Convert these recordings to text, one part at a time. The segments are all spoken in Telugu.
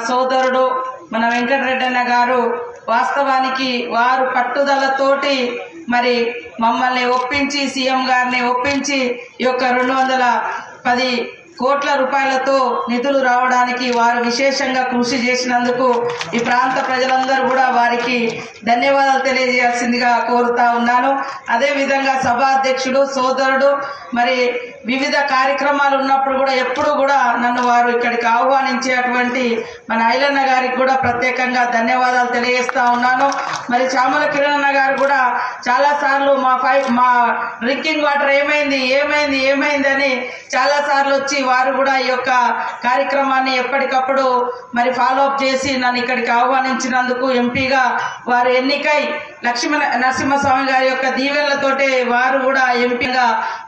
సోదరుడు మన వెంకటరెడ్డి అన్న గారు వాస్తవానికి వారు పట్టుదలతోటి మరి మమ్మల్ని ఒప్పించి సీఎం గారిని ఒప్పించి ఈ యొక్క 210 కోట్ల రూపాయలతో నిధులు రావడానికి వారు విశేషంగా కృషి చేసినందుకు ఈ ప్రాంత ప్రజలందరూ కూడా వారికి ధన్యవాదాలు తెలియజేయాల్సిందిగా కోరుతా ఉన్నాను. అదేవిధంగా సభాధ్యక్షుడు సోదరుడు మరి వివిధ కార్యక్రమాలు ఉన్నప్పుడు కూడా ఎప్పుడు కూడా నన్ను వారు ఇక్కడికి ఆహ్వానించేటువంటి మన ఐలన్న గారికి కూడా ప్రత్యేకంగా ధన్యవాదాలు తెలియజేస్తా ఉన్నాను. మరి చామల కిరణ్ గారు కూడా చాలా సార్లు మా డ్రింకింగ్ వాటర్ ఏమైంది అని చాలా సార్లు వచ్చి వారు కూడా ఈ యొక్క కార్యక్రమాన్ని ఎప్పటికప్పుడు మరి ఫాలో అప్ చేసి నన్ను ఇక్కడికి ఆహ్వానించినందుకు ఎంపీగా వారు ఎన్నికై లక్ష్మీ నరసింహస్వామి గారి యొక్క దీవెనలతోటే వారు కూడా ఎంపీగా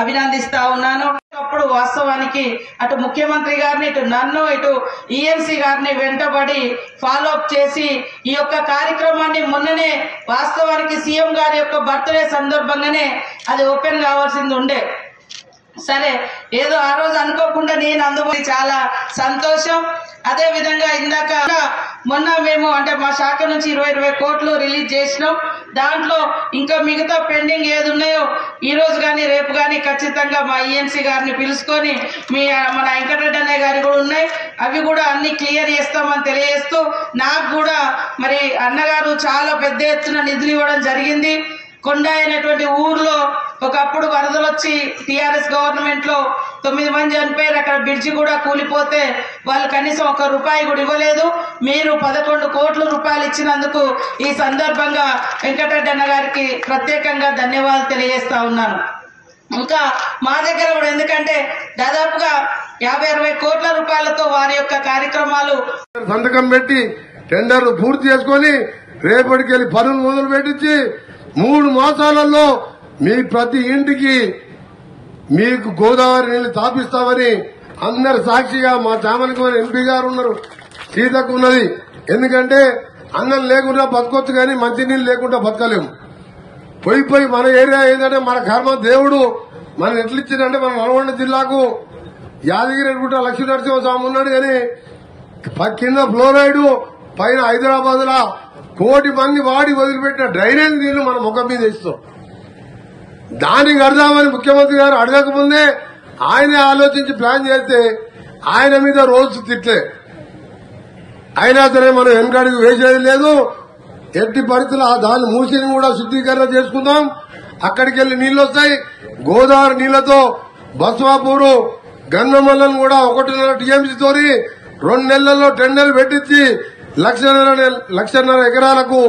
అభినందిస్తా ఉన్నాను. అప్పుడు వాస్తవానికి అటు ముఖ్యమంత్రి గారిని ఇటు నన్ను ఇటు ఈఎన్సీ గారిని వెంటబడి ఫాలో అప్ చేసి ఈ యొక్క కార్యక్రమాన్ని మొన్ననే వాస్తవానికి సీఎం గారి యొక్క బర్త్డే సందర్భంగానే అది ఓపెన్ కావాల్సింది ఉండే. సరే ఏదో ఆ రోజు అనుకోకుండా నేను అందుబాటు చాలా సంతోషం. అదే విధంగా ఇందాక మొన్న మేము అంటే మా శాఖ నుంచి 20 కోట్లు రిలీజ్ చేసినాం. దాంట్లో ఇంకా మిగతా పెండింగ్ ఏది ఉన్నాయో ఈ రోజు కానీ రేపు కానీ ఖచ్చితంగా మా ఈఎన్సీ గారిని పిలుచుకొని మన వెంకటరెడ్డి అన్నయ్య గారి కూడా ఉన్నాయి, అవి కూడా అన్ని క్లియర్ చేస్తామని తెలియజేస్తూ నాకు కూడా మరి అన్నగారు చాలా పెద్ద ఎత్తున నిధులు ఇవ్వడం జరిగింది. కొండ అనేటువంటి ఊర్లో ఒకప్పుడు వరదలు వచ్చి టీఆర్ఎస్ గవర్నమెంట్ లో 9 మంది చనిపోయారు. అక్కడ బ్రిడ్జి కూడా కూలిపోతే వాళ్ళు కనీసం ₹1 కూడా ఇవ్వలేదు. మీరు 11 కోట్ల రూపాయలు ఇచ్చినందుకు ఈ సందర్భంగా వెంకటరెడ్డి అన్న గారికి ప్రత్యేకంగా ధన్యవాదాలు తెలియజేస్తా ఉన్నాను. ఇంకా మా దగ్గర కూడా ఎందుకంటే దాదాపుగా 50-60 కోట్ల రూపాయలతో వారి యొక్క కార్యక్రమాలు సంతకం పెట్టి టెండర్లు పూర్తి చేసుకుని రేపటికెళ్ళి పనులు మొదలు పెట్టించి 3 మాసాలలో మీ ప్రతి ఇంటికి మీకు గోదావరి నీళ్లు తాపిస్తామని అందరు సాక్షిగా మా చామలకి ఎంపీ గారు ఉన్నారు, సీతకు ఉన్నది. ఎందుకంటే అన్నం లేకుండా బతకొచ్చు కానీ మంచినీళ్ళు లేకుండా బతకలేము. పోయి మన ఏరియా ఏంటంటే మన కర్మ దేవుడు మనం ఎట్లిచ్చిందంటే మన నల్గొండ జిల్లాకు యాదగిరిగుట్ట లక్ష్మీ నరసింహస్వామి ఉన్నాడు కానీ కింద ఫ్లోరైడ్ పైన హైదరాబాద్ లా 1 కోటి మంది వాడి వదిలిపెట్టిన డ్రైనేజ్ నీళ్లు మన ముఖం మీద ఇస్తాం. దానికి కడదామని ముఖ్యమంత్రి గారు అడగకముందే ఆయనే ఆలోచించి ప్లాన్ చేస్తే ఆయన మీద రోజు తిట్లే. అయినా సరే మనం వెనకడికి వేసేది లేదు. ఎట్టి పరిస్థితులు దాన్ని మూసిని కూడా శుద్ధీకరణ చేసుకుందాం. అక్కడికి వెళ్లి నీళ్లు వస్తాయి. గోదావరి నీళ్లతో బస్వాపూరు గన్నమల్లను కూడా 1.5 టీఎంసీ తోని 2 నెలల్లో టెండర్లు పెట్టించి 1.5 ఎకరాలకు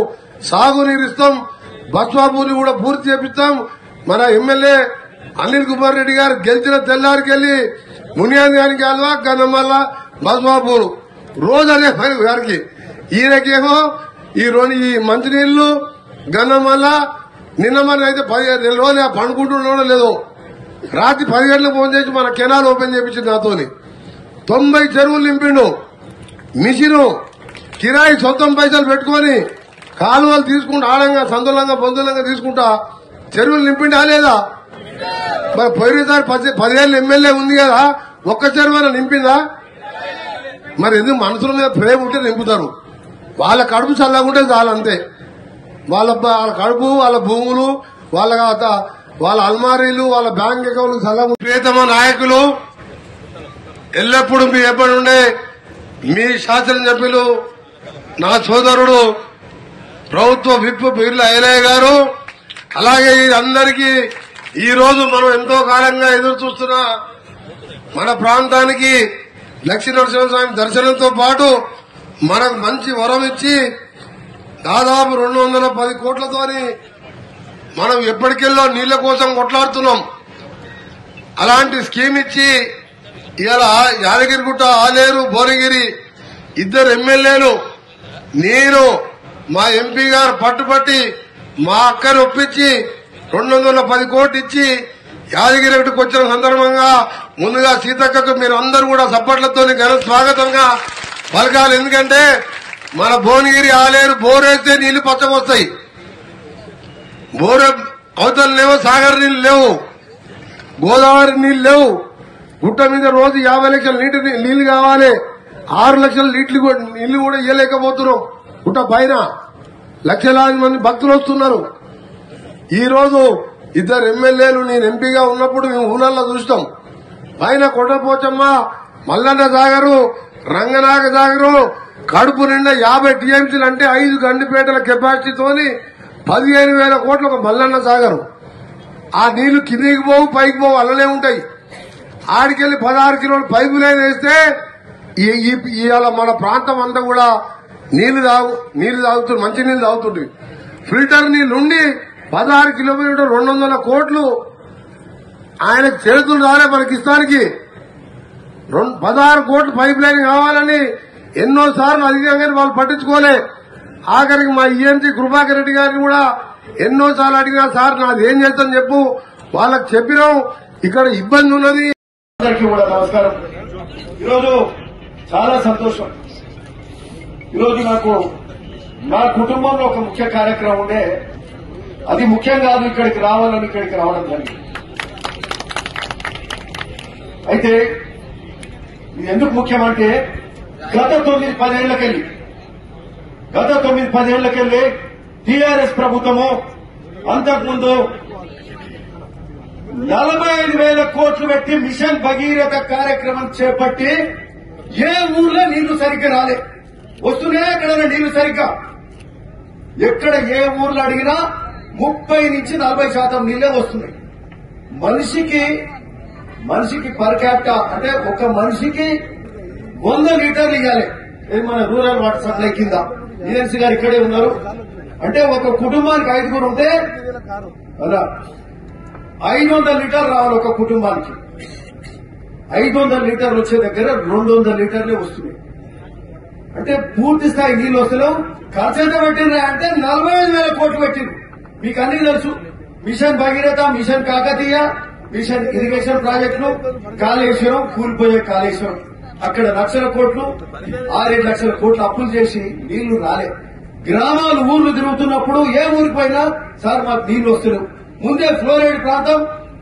సాగునీరు ఇస్తాం. బస్వాపూర్ని కూడా పూర్తి చేపిస్తాం. మన ఎమ్మెల్యే అనిల్ కుమార్ రెడ్డి గారు గెలిచిన తెల్లారికెళ్లి మునియాంగానికి అల్వా గన్నమల్ల బస్వాపూర్ రోజు అదే పని గారికి. ఈయనకేమో ఈ మంచినీళ్లు గన్నమల్ల నిన్న మన అయితే 15 రోజులు పండుకుంటున్నాడో లేదో రాత్రి 10 గంటలకు ఫోన్ చేసి మన కెనాల్ ఓపెన్ చేయించింది నాతోని. 90 చెరువులు నింపిండు. మిషను కిరాయి సొంతం పైసలు పెట్టుకుని కాలువలు తీసుకుంటా ఆడంగా సంతులంగా పొందులంగా తీసుకుంటా చెరువులు నింపిండా లేదా? మరి పోయినసారి 10 ఏళ్ళు ఎమ్మెల్యే ఉంది కదా, ఒక్క చెరువు నింపిందా? మరి ఎందుకు మనసుల మీద ప్రేమ ఉంటే నింపుతారు. వాళ్ళ కడుపు చల్లకుంటే చాలు అంతే. వాళ్ళ కడుపు, వాళ్ళ భూములు, వాళ్ళ అల్మారీలు, వాళ్ళ బ్యాంక్ అకౌంట్లు చల్లగా. ప్రియతమ నాయకులు ఎల్లప్పుడూ మీ ఎప్పటి ఉండే మీ శాసనసభ్యులు నా సోదరుడు ప్రభుత్వ విప్ బిర్లా ఐలయ్య గారు, అలాగే అందరికీ ఈ రోజు మనం ఎంతో కాలంగా ఎదురు చూస్తున్న మన ప్రాంతానికి లక్ష్మీ నరసింహస్వామి దర్శనంతో పాటు మనకు మంచి వరం ఇచ్చి దాదాపు 210 కోట్లతోని మనం ఎప్పటికెళ్ళో నీళ్ల కోసం కొట్లాడుతున్నాం. అలాంటి స్కీమ్ ఇచ్చి ఇవాళ యాదగిరిగుట్ట, ఆలేరు, భువనగిరి 2 ఎమ్మెల్యేలు నేను మా ఎంపీ గారు పట్టుబట్టి మా అక్కను ఒప్పించి 210 కోట్లు ఇచ్చి యాదగిరిగుట్టకు వచ్చిన సందర్భంగా ముందుగా సీతక్కకు మీరు అందరూ కూడా సప్పట్లతో ఘన స్వాగతంగా పలకాలి. ఎందుకంటే మన భువనగిరి, ఆలేరు బోరేస్తే నీళ్లు పచ్చకొస్తాయి. బోర్ అవతలు లేవు, సాగర్ నీళ్లు లేవు, గోదావరి నీళ్లు లేవు. గుట్ట మీద రోజు 50 లక్షల నీళ్లు కావాలి. 6 లక్షల నీళ్లు కూడా ఇవ్వలేకపోతున్నాం. పుట్ట పైన లక్షలాది మంది భక్తులు వస్తున్నారు. ఈ రోజు 2 ఎమ్మెల్యేలు నేను ఎంపీగా ఉన్నప్పుడు మేము ఊళ్ళల్లో చూస్తాం. పైన కొండపోచమ్మ, మల్లన్న సాగరు, రంగనాగ సాగరు కడుపు నిండా 50 టీఎంసీలు అంటే 5 గండిపేటల కెపాసిటీతోని 15,000 కోట్ల ఒక మల్లన్న సాగరు. ఆ నీళ్లు కిందికి పోవు, పైకి పోవు, అలానే ఉంటాయి. ఆడికెళ్లి 16 కిలోల పైపు లైన్ వేస్తే ఇవాళ మన ప్రాంతం అంతా కూడా నీళ్లు తాగుతుంది, మంచి నీళ్లు తాగుతుంది. ఫిల్టర్ నీళ్లుండి 16 కిలోమీటర్ 200 కోట్లు ఆయన చేతులు రాలే మనకి ఇస్తానికి. 16 కోట్లు పైప్ లైన్ కావాలని ఎన్నోసార్లు అడిగాం కానీ వాళ్ళు పట్టించుకోలే. ఆఖరికి మా ఈఎన్సీ కృపాకర్ రెడ్డి గారిని కూడా ఎన్నోసార్లు అడిగినా, సార్ నాది ఏం చేస్తాను చెప్పు, వాళ్ళకి చెప్పినాం ఇక్కడ ఇబ్బంది ఉన్నది. అందరికీ కూడా నమస్కారం. ఈరోజు చాలా సంతోషం. ఈరోజు నాకు నా కుటుంబంలో ఒక ముఖ్య కార్యక్రమం ఉండే, అది ముఖ్యం కాదు, ఇక్కడికి రావాలని ఇక్కడికి రావడం జరిగింది. అయితే ఇది ఎందుకు ముఖ్యమంటే గత 9-10 ఏళ్లకెళ్లి టీఆర్ఎస్ ప్రభుత్వము అంతకుముందు 45,000 కోట్లు పెట్టి మిషన్ భగీరథ కార్యక్రమం చేపట్టి ఏ ఊర్లో నీళ్లు సరిగ్గా రాలే, వస్తున్నాయి ఎక్కడైనా నీళ్లు సరిగ్గా. ఎక్కడ ఏ ఊర్లో అడిగినా 30-40% నీళ్లే వస్తున్నాయి. మనిషికి పర్ క్యాపిటా అంటే ఒక మనిషికి 100 లీటర్లు ఇవ్వాలి. ఇది మన రూరల్ వాటర్ సప్లై కింద ఈఎన్సీ గారు ఇక్కడే ఉన్నారు. అంటే ఒక కుటుంబానికి 5 ఉంటే అలా 500 లీటర్లు రావాలి. ఒక కుటుంబానికి 500 లీటర్లు వచ్చే దగ్గర 200 లీటర్లే వస్తున్నాయి. అంటే పూర్తి స్థాయి నీళ్లు వస్తలేవు. ఖర్చు ఎంత పెట్టిండ్రా అంటే 45,000 కోట్లు పెట్టిండ్రు. మీకు అన్ని తెలుసు. Mission Bhagiratha, mission Kakatiya, mission irrigation ప్రాజెక్టులు, కాళేశ్వరం, కూలిపోయే కాళేశ్వరం, అక్కడ 1 లక్షల కోట్లు 6-7 లక్షల కోట్లు అప్పులు చేసి నీళ్లు రాలే. గ్రామాలు ఊర్లు తిరుగుతున్నప్పుడు ఏ ఊరికి పోయినా సార్ మాకు నీళ్లు వస్తున్నాయి. ముందే ఫ్లోరైడ్ ప్రాంతం,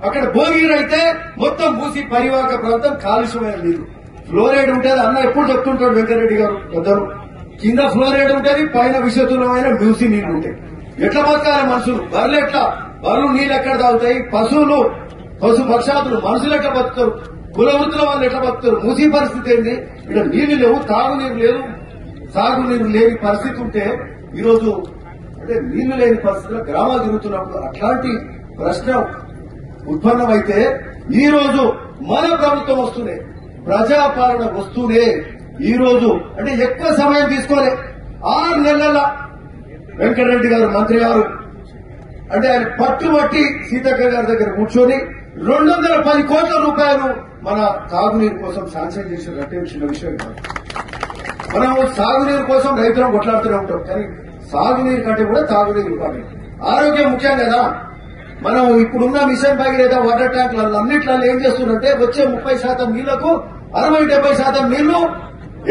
అక్కడ భోగిరి అయితే మొత్తం మూసి పరివాహక ప్రాంతం కాలుష్యమైన నీళ్లు. ఫ్లోరైడ్ ఉంటుంది అన్న ఎప్పుడు చెప్తుంటాడు వెంకటరెడ్డి గారు పెద్దలు. కింద ఫ్లోరైడ్ ఉంటుంది, పైన విషతుల్యమైన మూసి నీళ్లు ఉంటాయి. ఎట్లా బతకాలి మనుషులు? బర్రెలు నీళ్ళు ఎక్కడ తాగుతాయి? పశు పక్షాదులు, మనుషులు ఎట్లా బతుకుతారు? కులవృత్తుల వాళ్ళు ఎట్లా బతుకుతారు? మూసి పరిస్థితి ఏంది? ఇక్కడ నీళ్లు లేవు, తాగునీరు లేదు, సాగునీరు లేని పరిస్థితి ఉంటే ఈరోజు అంటే నీళ్లు లేని పరిస్థితుల్లో గ్రామాలు తిరుగుతున్నప్పుడు అట్లాంటి ప్రశ్న ఉత్పన్నమైతే ఈ రోజు మన ప్రభుత్వం వస్తూనే, ప్రజాపాలన వస్తూనే ఈ రోజు అంటే ఎక్కువ సమయం తీసుకోలే. 6 నెలల వెంకటరెడ్డి గారు మంత్రి గారు అంటే ఆయన పట్టుబట్టి సీతక్క గారి దగ్గర కూర్చొని 210 కోట్ల రూపాయలు మన తాగునీరు కోసం శాంక్షన్ చేసినట్టే చిన్న విషయం కాదు. మనం సాగునీరు కోసం రైతులను కొట్లాడుతూనే ఉంటాం, కానీ సాగునీరు కంటే కూడా తాగునీరు ఇవ్వాలి. ఆరోగ్యం ముఖ్యం కదా. మనం ఇప్పుడున్న మిషన్ భగీరథ వాటర్ ట్యాంకులలో అన్నిట్లలో ఏం చేస్తున్నారంటే వచ్చే 30% నీళ్లకు 60-70% నీళ్లు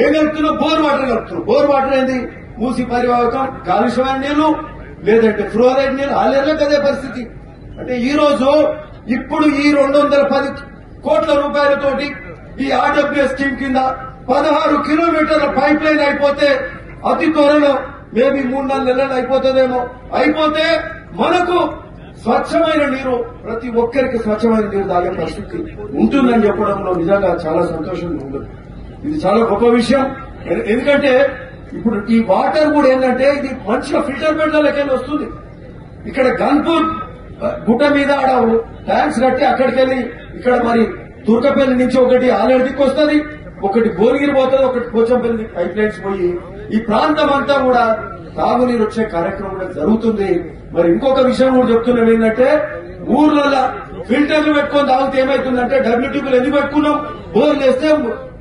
ఏం కలుపుతున్నాం? బోర్ వాటర్ కలుపుతున్నాం. బోర్ వాటర్ ఏంది? మూసి పరివాహకం, కాలుష్యమైన నీళ్లు, లేదంటే ఫ్లోరైడ్ నీళ్లు. ఆలేర్లకు అదే పరిస్థితి. అంటే ఈ రోజు ఇప్పుడు ఈ 210 కోట్ల రూపాయలతోటి ఈ ఆర్డబ్ల్యూఎస్ స్కీమ్ కింద 16 కిలోమీటర్ల పైప్ లైన్ అయిపోతే అతి త్వరలో మేబీ 3-4 నెలలు అయిపోతుందేమో. అయిపోతే మనకు స్వచ్ఛమైన నీరు, ప్రతి ఒక్కరికి స్వచ్ఛమైన నీరు తాగే పరిస్థితి ఉంటుందని చెప్పడంలో నిజంగా చాలా సంతోషంగా ఉంది. ఇది చాలా గొప్ప విషయం. ఎందుకంటే ఇప్పుడు ఈ వాటర్ కూడా ఏంటంటే ఇది మంచిగా ఫిల్టర్ బెడ్లకెళ్ళి వస్తుంది. ఇక్కడ గన్పూర్ గుట్ట మీద ఆడ ట్యాంక్స్ కట్టి అక్కడికి వెళ్ళి ఇక్కడ మరి తుర్కపల్లి నుంచి ఒకటి ఆలేరుదికి వస్తుంది, ఒకటి భువనగిరి పోతుంది, ఒకటి పోచంపల్లి పైప్ లైన్స్ పోయి ఈ ప్రాంతం అంతా కూడా తాగునీరు వచ్చే కార్యక్రమం కూడా జరుగుతుంది. మరి ఇంకొక విషయం కూడా చెప్తున్నాం ఏంటంటే ఊర్లలో ఫిల్టర్లు పెట్టుకొని తాగితే ఏమైతుందంటే డబ్ల్యూటీపీలు ఎందుకు పెట్టుకున్నాం? బోర్లు వేస్తే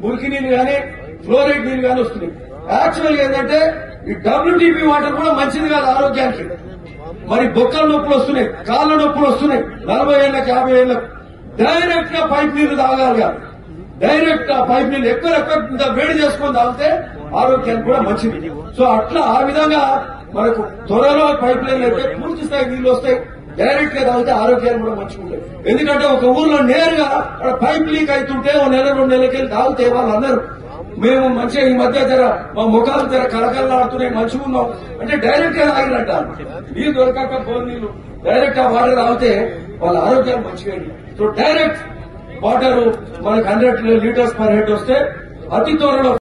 మురికి నీళ్లు కానీ ఫ్లోరైడ్ నీళ్లు కానీ వస్తున్నాయి. యాక్చువల్ ఏంటంటే ఈ డబ్ల్యూటీపీ వాటర్ కూడా మంచిది కాదు ఆరోగ్యానికి. మరి బొక్కల నొప్పులు వస్తున్నాయి, కాళ్ళ నొప్పులు వస్తున్నాయి. 40 ఏళ్లకు 50 ఏళ్లకు డైరెక్ట్ గా పైప్ నీళ్లు తాగాలి కాదు, డైరెక్ట్ గా పైప్ నీళ్లు ఎక్కువ వేడి చేసుకొని తాగితే ఆరోగ్యానికి కూడా మంచిది. సో అట్లా ఆ విధంగా మనకు త్వరలో పైప్ లైన్ అయితే పూర్తి స్థాయి నీళ్లు వస్తాయి. డైరెక్ట్ గా తాగితే ఆరోగ్యాన్ని కూడా మంచిగా ఉంటాయి. ఎందుకంటే ఒక ఊర్లో నేరుగా పైప్ లీక్ అవుతుంటే 1 నెల 2 నెలలకెళ్ళి తాగితే వాళ్ళందరూ మేము మంచిగా ఈ మధ్య జర మా ముఖాలు జర కలకలలాడుతున్నాయి మంచిగా ఉన్నాం అంటే డైరెక్ట్ గా తాగినట్టారు. నీళ్ళు దొరకక బోర్ నీళ్లు డైరెక్ట్ ఆ వాటర్ తాగితే వాళ్ళ ఆరోగ్యాలు మంచిగా. సో డైరెక్ట్ వాటర్ మనకు 100 లీటర్స్ పర్ హెడ్ వస్తే అతి త్వరలో